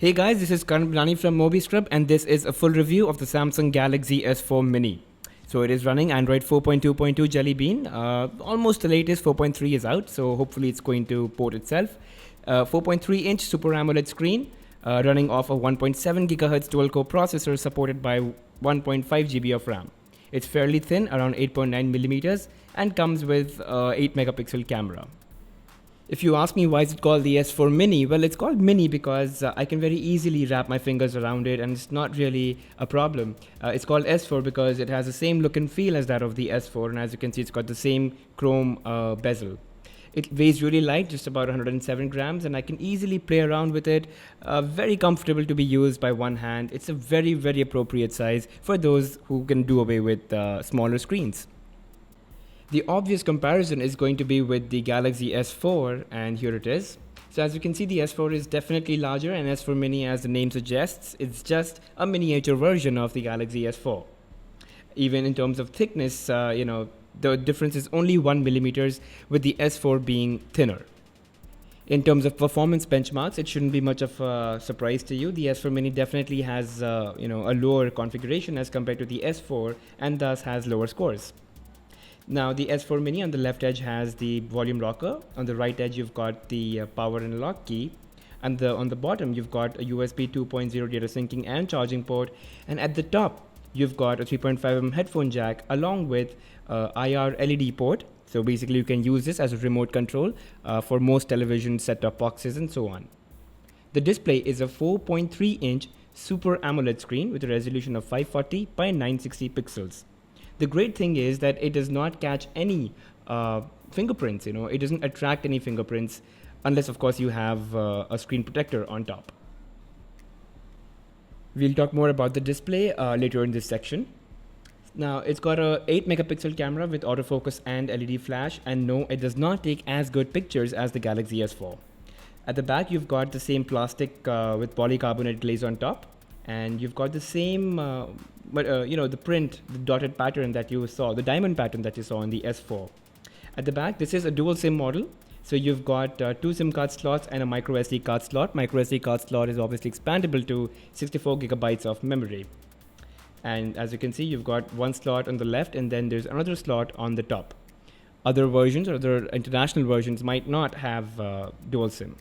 Hey guys, this is Karan Bilani from MobiScrub, and this is a full review of the Samsung Galaxy S4 Mini. So it is running Android 4.2.2 Jelly Bean. Almost the latest 4.3 is out, so hopefully it's going to port itself. 4.3-inch Super AMOLED screen, running off a 1.7 GHz dual-core processor supported by 1.5 GB of RAM. It's fairly thin, around 8.9 millimeters, and comes with 8 megapixel camera. If you ask me why is it called the S4 Mini, well, it's called Mini because I can very easily wrap my fingers around it and it's not really a problem. It's called S4 because it has the same look and feel as that of the S4, and as you can see, it's got the same chrome bezel. It weighs really light, just about 107 grams, and I can easily play around with it. Very comfortable to be used by one hand. It's a very, very appropriate size for those who can do away with smaller screens. The obvious comparison is going to be with the Galaxy S4, and here it is. So as you can see, the S4 is definitely larger, and S4 Mini, as the name suggests, it's just a miniature version of the Galaxy S4. Even in terms of thickness, the difference is only 1 millimeters, with the S4 being thinner. In terms of performance benchmarks, it shouldn't be much of a surprise to you. The S4 Mini definitely has a lower configuration as compared to the S4, and thus has lower scores. Now the S4 Mini on the left edge has the volume rocker. On the right edge you've got the power and lock key, and on the bottom you've got a USB 2.0 data syncing and charging port, and at the top you've got a 3.5mm headphone jack along with IR LED port. So basically you can use this as a remote control for most television set-top boxes and so on. The display is a 4.3-inch Super AMOLED screen with a resolution of 540 by 960 pixels. The great thing is that it does not catch any fingerprints. It doesn't attract any fingerprints unless, of course, you have a screen protector on top. We'll talk more about the display later in this section. Now, it's got a 8 megapixel camera with autofocus and LED flash, and no, it does not take as good pictures as the Galaxy S4. At the back, you've got the same plastic with polycarbonate glaze on top, and you've got the same the print, the dotted pattern that you saw, the diamond pattern that you saw on the S4. At the back, this is a dual SIM model. So you've got 2 SIM card slots and a micro SD card slot. Micro SD card slot is obviously expandable to 64 gigabytes of memory. And as you can see, you've got one slot on the left, and then there's another slot on the top. Other versions or other international versions might not have dual SIM.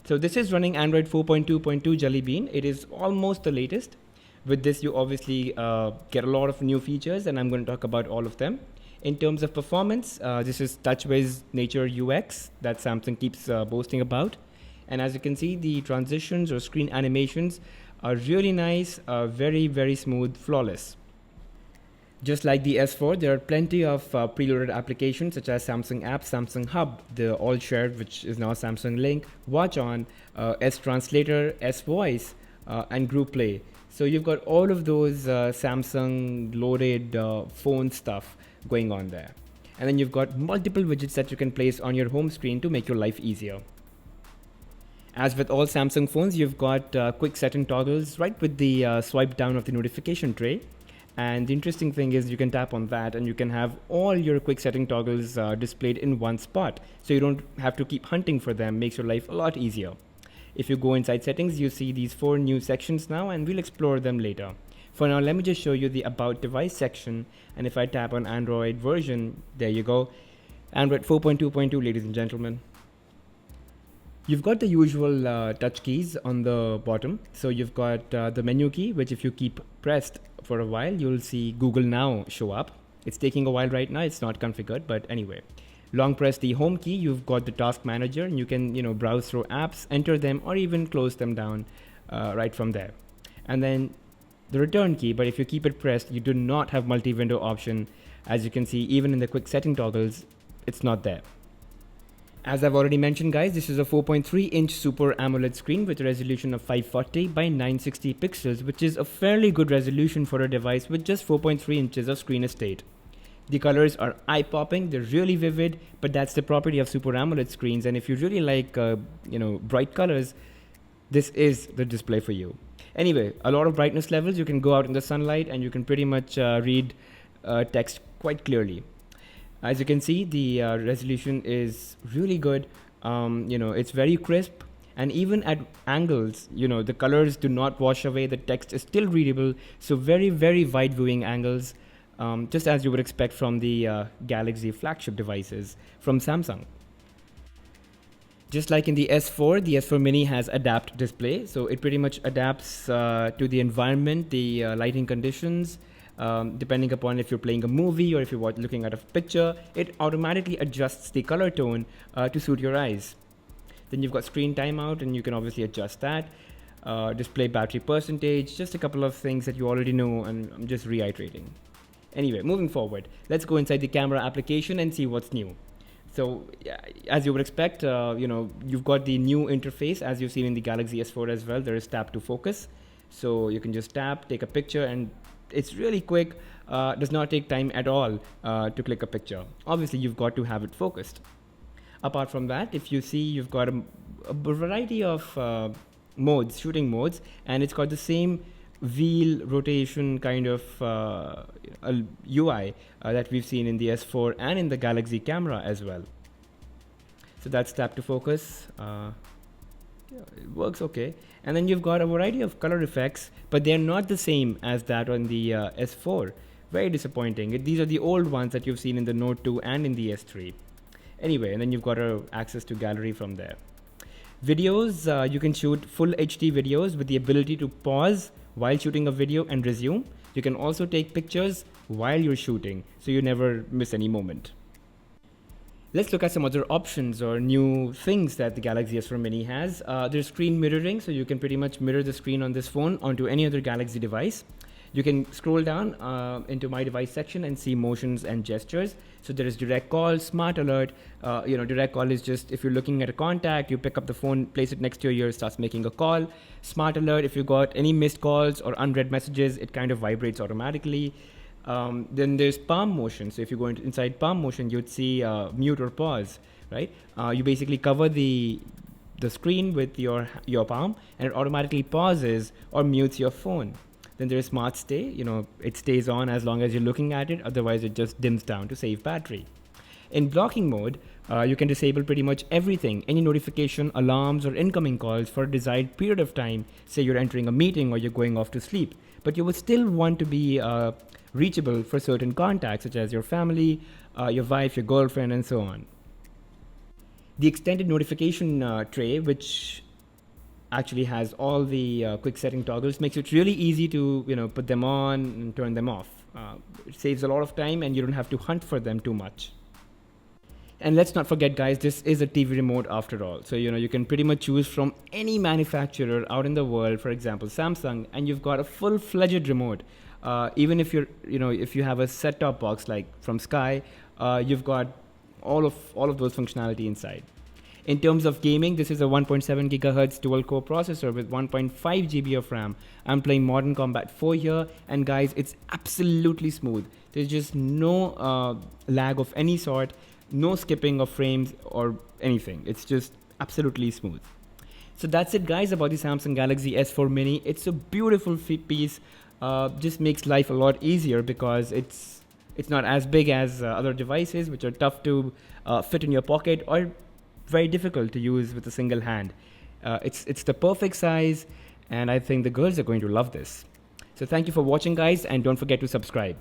So this is running Android 4.2.2 Jelly Bean. It is almost the latest. With this, you obviously get a lot of new features, and I'm going to talk about all of them. In terms of performance, this is TouchWiz Nature UX that Samsung keeps boasting about. And as you can see, the transitions or screen animations are really nice, very, very smooth, flawless. Just like the S4, there are plenty of preloaded applications such as Samsung Apps, Samsung Hub, the All Shared, which is now Samsung Link, Watch On, S Translator, S Voice, and Group Play. So you've got all of those Samsung loaded phone stuff going on there. And then you've got multiple widgets that you can place on your home screen to make your life easier. As with all Samsung phones, you've got quick setting toggles right with the swipe down of the notification tray. And the interesting thing is you can tap on that and you can have all your quick setting toggles displayed in one spot. So you don't have to keep hunting for them, makes your life a lot easier. If you go inside settings, you see these 4 new sections now, and we'll explore them later. For now, let me just show you the About Device section, and if I tap on Android version, there you go. Android 4.2.2, ladies and gentlemen. You've got the usual touch keys on the bottom. So you've got the menu key, which if you keep pressed for a while, you'll see Google Now show up. It's taking a while right now, it's not configured, but anyway. Long press the home key, you've got the task manager, and you can browse through apps, enter them, or even close them down right from there. And then the return key, but if you keep it pressed, you do not have multi-window option. As you can see, even in the quick setting toggles, it's not there. As I've already mentioned, guys, this is a 4.3-inch Super AMOLED screen with a resolution of 540 by 960 pixels, which is a fairly good resolution for a device with just 4.3 inches of screen estate. The colors are eye-popping, they're really vivid, but that's the property of Super AMOLED screens, and if you really like bright colors, this is the display for you. Anyway, a lot of brightness levels, you can go out in the sunlight and you can pretty much read text quite clearly. As you can see, the resolution is really good. It's very crisp. And even at angles, the colors do not wash away, the text is still readable. So very, very wide viewing angles, just as you would expect from the Galaxy flagship devices from Samsung. Just like in the S4 Mini has Adapt Display. So it pretty much adapts to the environment, the lighting conditions, depending upon if you're playing a movie or if you're looking at a picture, it automatically adjusts the color tone to suit your eyes. Then you've got screen timeout, and you can obviously adjust that. Display battery percentage, just a couple of things that you already know, and I'm just reiterating. Anyway, moving forward, let's go inside the camera application and see what's new. So as you would expect, you've got the new interface as you've seen in the Galaxy S4 as well. There is tap to focus. So you can just tap, take a picture, and it's really quick. Does not take time at all to click a picture. Obviously, you've got to have it focused. Apart from that, if you see, you've got a variety of modes, shooting modes, and it's got the same wheel rotation kind of UI that we've seen in the S4 and in the Galaxy camera as well. So that's tap to focus. It works okay. And then you've got a variety of color effects, but they're not the same as that on the S4. Very disappointing. These are the old ones that you've seen in the Note 2 and in the S3. Anyway, and then you've got access to gallery from there. Videos, you can shoot full HD videos with the ability to pause while shooting a video and resume. You can also take pictures while you're shooting, so you never miss any moment. Let's look at some other options or new things that the Galaxy S4 Mini has. There's screen mirroring, so you can pretty much mirror the screen on this phone onto any other Galaxy device. You can scroll down into My Device section and see motions and gestures. So there is direct call, smart alert. Direct call is just if you're looking at a contact, you pick up the phone, place it next to your ear, starts making a call. Smart alert, if you got any missed calls or unread messages, it kind of vibrates automatically. Then there's palm motion. So if you go inside palm motion, you'd see mute or pause, right? You basically cover the screen with your palm, and it automatically pauses or mutes your phone. Then there's smart stay, it stays on as long as you're looking at it, otherwise it just dims down to save battery. In blocking mode, you can disable pretty much everything, any notification, alarms, or incoming calls for a desired period of time. Say you're entering a meeting or you're going off to sleep, but you would still want to be reachable for certain contacts, such as your family, your wife, your girlfriend, and so on. The extended notification tray, which actually has all the quick setting toggles, makes it really easy to put them on and turn them off. It saves a lot of time, and you don't have to hunt for them too much. And let's not forget, guys, this is a TV remote after all. So you can pretty much choose from any manufacturer out in the world, for example Samsung, and you've got a full-fledged remote. Even if if you have a set-top box like from Sky, you've got all of those functionality inside. In terms of gaming, this is a 1.7 GHz dual-core processor with 1.5 GB of RAM. I'm playing Modern Combat 4 here, and guys, it's absolutely smooth. There's just no lag of any sort, no skipping of frames or anything. It's just absolutely smooth. So that's it, guys, about the Samsung Galaxy S4 Mini. It's a beautiful piece. Just makes life a lot easier because it's not as big as other devices, which are tough to fit in your pocket or very difficult to use with a single hand. It's the perfect size, and I think the girls are going to love this. So thank you for watching, guys, and don't forget to subscribe.